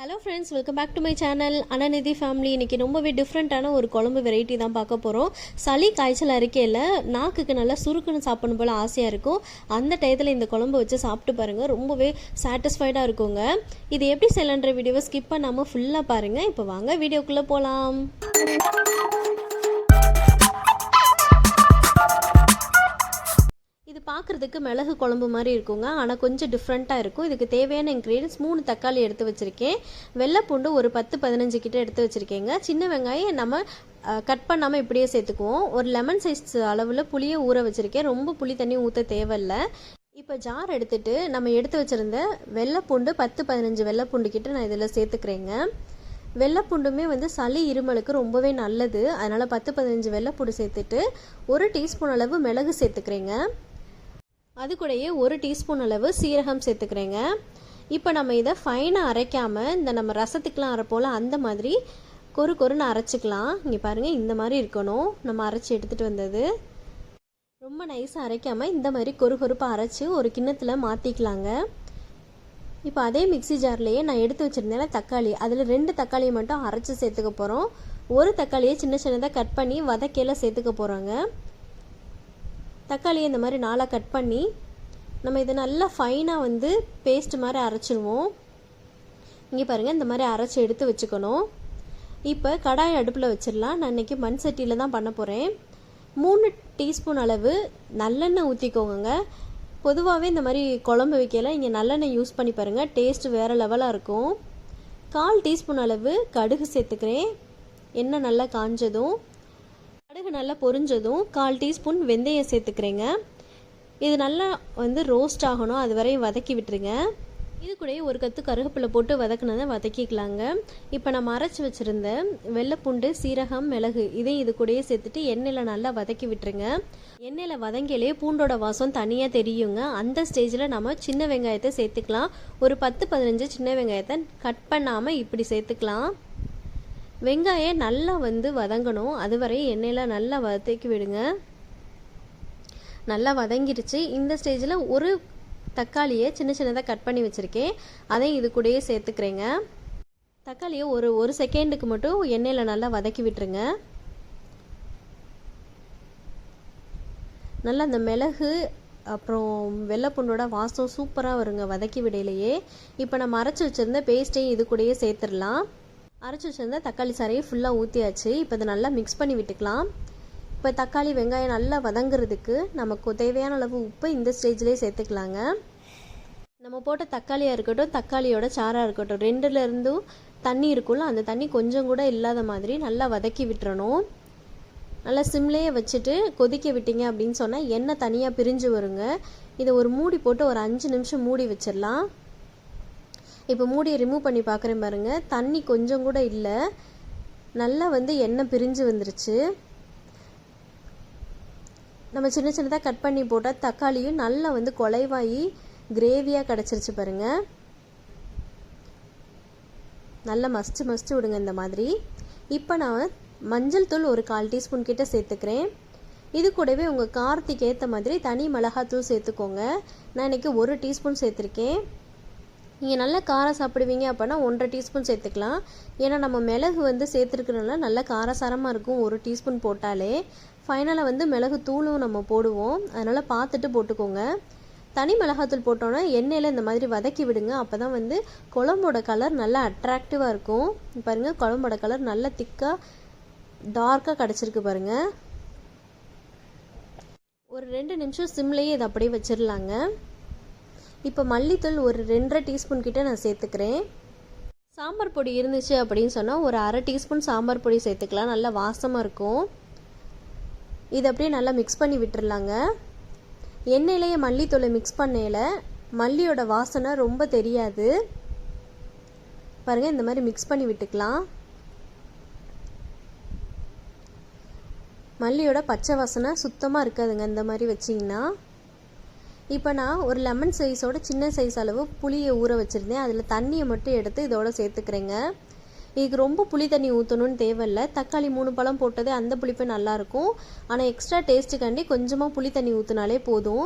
Hello friends, welcome back to my channel அனநிதி family. இன்றைக்கி ரொம்பவே டிஃப்ரெண்ட்டான ஒரு குழம்பு வெரைட்டி தான் பார்க்க போகிறோம். சளி காய்ச்சல் அறிக்கையில் நாக்குக்கு நல்லா சுருக்குன்னு சாப்பிடணும் போல் ஆசையாக இருக்கும். அந்த டயத்தில் இந்த குழம்பு வச்சு சாப்பிட்டு பாருங்கள், ரொம்பவே சாட்டிஸ்ஃபைடாக இருக்குங்க. இது எப்படி செய்யலான்ற வீடியோவை ஸ்கிப் பண்ணாமல் ஃபுல்லாக பாருங்கள். இப்போ வாங்க வீடியோக்குள்ளே போகலாம். இது பார்க்குறதுக்கு மிளகு குழம்பு மாதிரி இருக்குங்க, ஆனால் கொஞ்சம் டிஃப்ரெண்ட்டாக இருக்கும். இதுக்கு தேவையான இன்க்ரீடியன்ஸ் 3 தக்காளி எடுத்து வச்சுருக்கேன், வெள்ளைப்பூண்டு ஒரு 10-15 கிட்ட எடுத்து வச்சுருக்கேங்க, சின்ன வெங்காயம் நம்ம கட் பண்ணாமல் இப்படியே சேர்த்துக்குவோம், ஒரு லெமன் சைஸ் அளவில் புளியை ஊற வச்சுருக்கேன், ரொம்ப புளி தண்ணி ஊற்ற தேவையில்லை. இப்போ ஜார் எடுத்துகிட்டு நம்ம எடுத்து வச்சுருந்த வெள்ளைப்பூண்டு 10-15 வெள்ளைப்பூண்டு கிட்ட நான் இதில் சேர்த்துக்கிறேங்க. வெள்ளைப்பூண்டுமே சளி இருமலுக்கு ரொம்பவே நல்லது, அதனால் 10-15 வெள்ளைப்பூண்டு சேர்த்துட்டு 1 டீஸ்பூன் அளவு மிளகு சேர்த்துக்கிறேங்க. அது கூடயே 1 டீஸ்பூன் அளவு சீரகம் சேர்த்துக்கிறேங்க. இப்போ நம்ம இதை ஃபைனாக அரைக்காமல் இந்த நம்ம ரசத்துக்கெலாம் அரைப்போல் அந்த மாதிரி கொருன்னு அரைச்சிக்கலாம். இங்கே பாருங்கள், இந்த மாதிரி இருக்கணும் நம்ம அரைச்சி எடுத்துகிட்டு வந்தது. ரொம்ப நைஸாக அரைக்காமல் இந்த மாதிரி கொருப்பாக அரைச்சி ஒரு கிண்ணத்தில் மாற்றிக்கலாங்க. இப்போ அதே மிக்சி ஜார்லேயே நான் எடுத்து வச்சுருந்தேன் தக்காளி, அதில் 2 தக்காளியை மட்டும் அரைச்சி சேர்த்துக்க போகிறோம். ஒரு தக்காளியை சின்னதாக கட் பண்ணி வதக்கையில் சேர்த்துக்க போகிறோங்க. தக்காளியை இந்த மாதிரி 4 கட் பண்ணி நம்ம இதை நல்லா ஃபைனாக பேஸ்ட் மாதிரி அரைச்சிடுவோம். இங்கே பாருங்கள், இந்த மாதிரி அரைச்சி எடுத்து வச்சுக்கணும். இப்போ கடாய் அடுப்பில் வச்சிடலாம். நான் இன்றைக்கி மண் சட்டியில் தான் பண்ண போகிறேன். 3 டீஸ்பூன் அளவு நல்லெண்ணெய் ஊற்றிக்கோங்க. பொதுவாகவே இந்த மாதிரி குழம்பு வைக்கல இங்கே நல்லெண்ணெய் யூஸ் பண்ணி பாருங்கள், டேஸ்ட் வேறு லெவலாக இருக்கும். 1/4 டீஸ்பூன் அளவு கடுகு சேர்த்துக்கிறேன். எண்ணெய் நல்லா காஞ்சதும் கடுகு நல்லா பொரிஞ்சதும் 1/4 டீஸ்பூன் வெந்தயம் சேர்த்துக்கிறேங்க. இது நல்லா ரோஸ்ட் ஆகணும், அது வரையும் வதக்கி விட்டுருங்க. இது கூட ஒரு கத்து கருவேப்பிலை போட்டு வதக்குனதை வதக்கிக்கலாங்க. இப்போ நம்ம அரைச்சி வச்சுருந்த வெள்ளைப்பூண்டு, சீரகம், மிளகு இதையும் இது கூடயே சேர்த்துட்டு எண்ணெயில் நல்லா வதக்கி விட்டுருங்க. எண்ணெயில் வதங்கிலே பூண்டோட வாசம் தனியாக தெரியுங்க. அந்த ஸ்டேஜில் நம்ம சின்ன வெங்காயத்தை சேர்த்துக்கலாம். ஒரு 10-15 சின்ன வெங்காயத்தை கட் பண்ணாமல் இப்படி சேர்த்துக்கலாம். வெங்காயம் நல்லா வதங்கணும், அதுவரை எண்ணெயில் நல்லா வதக்கி விடுங்க. நல்லா வதங்கிடுச்சு. இந்த ஸ்டேஜில் ஒரு தக்காளியை சின்னதாக கட் பண்ணி வச்சுருக்கேன், அதையும் இது கூடயே சேர்த்துக்கிறேங்க. தக்காளியை ஒரு செகண்டுக்கு மட்டும் எண்ணெயில் நல்லா வதக்கி விட்டுருங்க. நல்லா அந்த மிளகு அப்புறம் வெள்ளைப்பூண்டோட வாசம் சூப்பராக வருங்க வதக்கி விடையிலையே. இப்போ நம்ம அரைச்சி வச்சுருந்த பேஸ்ட்டையும் இது கூடயே சேர்த்துடலாம். அரைச்சி வச்சுருந்த தக்காளி சாறையை ஃபுல்லாக ஊற்றியாச்சு. இப்போ இதை நல்லா மிக்ஸ் பண்ணி விட்டுக்கலாம். இப்போ தக்காளி வெங்காயம் நல்லா வதங்குறதுக்கு நமக்கு தேவையான அளவு உப்பு இந்த ஸ்டேஜ்லேயே சேர்த்துக்கலாங்க. நம்ம போட்ட தக்காளியாக இருக்கட்டும், தக்காளியோட சாராக இருக்கட்டும், 2லேருந்தும் தண்ணி இருக்குல்ல, அந்த தண்ணி கொஞ்சம் கூட இல்லாத மாதிரி நல்லா வதக்கி விட்டுறணும். நல்லா சிம்லேயே வச்சுட்டு கொதிக்க விட்டீங்க அப்படின்னு சொன்னால் எண்ணெய் தனியாக பிரிஞ்சு வருங்க. இதை ஒரு மூடி போட்டு ஒரு 5 நிமிஷம் மூடி வச்சிடலாம். இப்போ மூடியை ரிமூவ் பண்ணி பார்க்குறேன் பாருங்கள், தண்ணி கொஞ்சம் கூட இல்லை, நல்லா எண்ணெய் பிரிஞ்சு வந்துருச்சு. நம்ம சின்னதாக கட் பண்ணி போட்டால் தக்காளியும் நல்லா குலைவாகி கிரேவியாக கிடச்சிருச்சு பாருங்கள். நல்லா மஸ்ட்டு விடுங்க இந்த மாதிரி. இப்போ நான் மஞ்சள் தூள் ஒரு 1/4 டீஸ்பூன் கிட்ட சேர்த்துக்கிறேன். இது கூடவே உங்கள் காரத்துக்கு ஏற்ற மாதிரி தனி மிளகாத்தூள் சேர்த்துக்கோங்க. நான் இன்றைக்கி 1 டீஸ்பூன் சேர்த்துருக்கேன். நீங்கள் நல்லா காரம் சாப்பிடுவீங்க அப்படின்னா 1/2 டீஸ்பூன் சேர்த்துக்கலாம். ஏன்னா நம்ம மிளகு சேர்த்துருக்கிறதுனால நல்லா காரசாரமாக இருக்கும் 1 டீஸ்பூன் போட்டாலே. ஃபைனலாக மிளகு தூளும் நம்ம போடுவோம், அதனால் பார்த்துட்டு போட்டுக்கோங்க. தனி மிளகாத்தூள் போட்டோன்னா எண்ணெயில் இந்த மாதிரி வதக்கி விடுங்க. அப்போ தான் குழம்போட கலர் நல்லா அட்ராக்டிவாக இருக்கும். பாருங்கள், குழம்போட கலர் நல்லா திக்காக டார்க்காக கிடச்சிருக்கு பாருங்கள். ஒரு 2 நிமிஷம் சிம்லேயே இதை அப்படியே வச்சிடலாங்க. இப்போ மல்லித்தூள் ஒரு 2.5 டீஸ்பூன் கிட்ட நான் சேர்த்துக்கிறேன். சாம்பார் பொடி இருந்துச்சு அப்படின்னு சொன்னால் ஒரு 1/2 டீஸ்பூன் சாம்பார் பொடி சேர்த்துக்கலாம், நல்லா வாசமாக இருக்கும். இதை அப்படியே நல்லா மிக்ஸ் பண்ணி விட்டுறலாங்க. எண்ணெயிலேயே மல்லித்தூளை மிக்ஸ் பண்ணையில் மல்லியோட வாசனை ரொம்ப தெரியாது. பாருங்கள், இந்த மாதிரி மிக்ஸ் பண்ணி விட்டுக்கலாம். மல்லியோட பச்சை வாசனை சுத்தமாக இருக்காதுங்க இந்த மாதிரி வச்சிங்கன்னா. இப்போ நான் ஒரு லெமன் சைஸோட சின்ன சைஸ் அளவு புளியை ஊற வச்சுருந்தேன், அதில் தண்ணியை மட்டும் எடுத்து இதோட சேர்த்துக்கிறேங்க. இதுக்கு ரொம்ப புளி தண்ணி ஊற்றணும்னு தேவையில்லை. தக்காளி 3 பழம் போட்டதே அந்த புளிப்பு நல்லாயிருக்கும், ஆனால் எக்ஸ்ட்ரா டேஸ்ட்டுக்காண்டி கொஞ்சமாக புளி தண்ணி ஊற்றினாலே போதும்.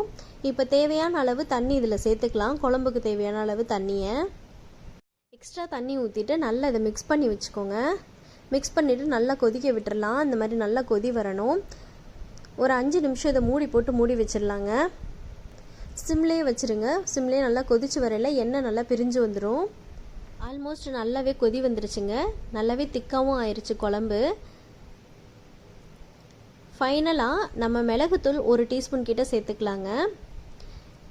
இப்போ தேவையான அளவு தண்ணி இதில் சேர்த்துக்கலாம், குழம்புக்கு தேவையான அளவு தண்ணியை. எக்ஸ்ட்ரா தண்ணி ஊற்றிட்டு நல்லா இதை மிக்ஸ் பண்ணி வச்சுக்கோங்க. மிக்ஸ் பண்ணிவிட்டு நல்லா கொதிக்க விட்டுறலாம். இந்த மாதிரி நல்லா கொதி வரணும். ஒரு 5 நிமிஷம் இதை மூடி போட்டு மூடி வச்சிடலாங்க. சிம்லேயே வச்சுருங்க. சிம்லேயே நல்லா கொதிச்சு வரையில எண்ணெய் நல்லா பிரிஞ்சு வந்துடும். ஆல்மோஸ்ட் நல்லாவே கொதி வந்துருச்சுங்க. நல்லாவே திக்காகவும் ஆயிடுச்சு குழம்பு. ஃபைனலாக நம்ம மிளகுத்தூள் 1 டீஸ்பூன் கிட்ட சேர்த்துக்கலாங்க.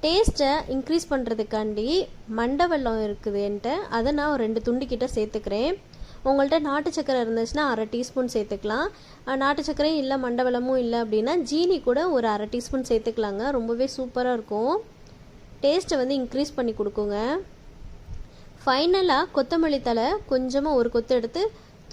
டேஸ்ட்டை இன்க்ரீஸ் பண்ணுறதுக்காண்டி மண்டை வெல்லம் இருக்குது என்கிட்ட, அதை நான் ஒரு 2 துண்டு கிட்ட சேர்த்துக்கிறேன். உங்கள்கிட்ட நாட்டு சக்கரை இருந்துச்சுன்னா 1/2 டீஸ்பூன் சேர்த்துக்கலாம். நாட்டு சக்கரையும் இல்லை மண்டை வெல்லமும் இல்லை அப்படின்னா ஜீனி கூட ஒரு 1/2 டீஸ்பூன் சேர்த்துக்கலாங்க. ரொம்பவே சூப்பராக இருக்கும். டேஸ்ட்டை வந்து இன்க்ரீஸ் பண்ணி கொடுக்குங்க. ஃபைனலாக கொத்தமல்லி தழை கொஞ்சமாக ஒரு கொத்து எடுத்து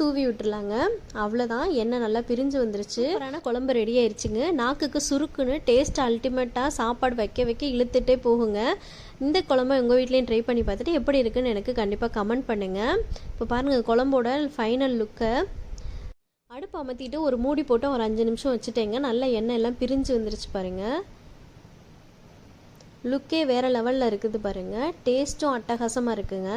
தூவி விட்டுருலாங்க. அவ்வளோதான், எண்ணெய் நல்லா பிரிஞ்சு வந்துருச்சு. ஆனால் குழம்பு ரெடி ஆயிடுச்சுங்க. நாக்குக்கு சுருக்குன்னு டேஸ்ட் அல்டிமேட்டாக சாப்பாடு வைக்க வைக்க இழுத்துட்டே போகுங்க. இந்த குழம்பை உங்கள் வீட்லேயும் ட்ரை பண்ணி பார்த்துட்டு எப்படி இருக்குன்னு எனக்கு கண்டிப்பாக கமெண்ட் பண்ணுங்கள். இப்போ பாருங்கள் குழம்போட ஃபைனல் லுக்கை. அடுப்பு அமர்த்திட்டு ஒரு மூடி போட்டு ஒரு 5 நிமிஷம் வச்சுட்டேங்க. நல்லா எண்ணெய் எல்லாம் பிரிஞ்சு வந்துருச்சு பாருங்கள். லுக்கே வேறு லெவலில் இருக்குது பாருங்கள். டேஸ்ட்டும் அட்டகாசமாக இருக்குங்க.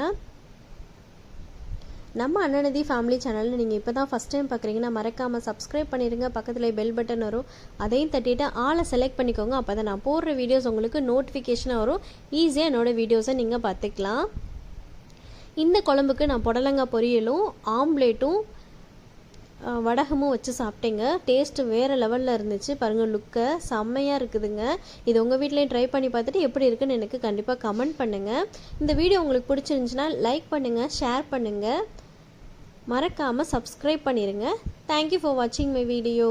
நம்ம அண்ணனதி ஃபேமிலி சேனலில் நீங்கள் இப்போ தான் ஃபஸ்ட் டைம் பார்க்குறீங்கன்னா மறக்காமல் சப்ஸ்கிரைப் பண்ணிடுங்க. பக்கத்தில் பெல் பட்டன் வரும், அதையும் தட்டிட்டு ஆளை செலக்ட் பண்ணிக்கோங்க. அப்போ தான் நான் போடுற வீடியோஸ் உங்களுக்கு நோட்டிஃபிகேஷனாக வரும். ஈஸியாக என்னோடய வீடியோஸை நீங்கள் பார்த்துக்கலாம். இந்த குழம்புக்கு நான் புடலங்காய் பொரியலும் ஆம்லேட்டும் வடகமும் வச்சு சாப்பிட்டேங்க. டேஸ்ட்டு வேறு லெவலில் இருந்துச்சு பாருங்கள். லுக்கை செம்மையாக இருக்குதுங்க. இது உங்கள் வீட்லேயும் ட்ரை பண்ணி பார்த்துட்டு எப்படி இருக்குன்னு எனக்கு கண்டிப்பாக கமெண்ட் பண்ணுங்கள். இந்த வீடியோ உங்களுக்கு பிடிச்சிருந்துச்சுன்னா லைக் பண்ணுங்கள், ஷேர் பண்ணுங்கள், மறக்காமல் சப்ஸ்கிரைப் பண்ணிடுங்க. தேங்க்யூ ஃபார் வாட்சிங் மை வீடியோ.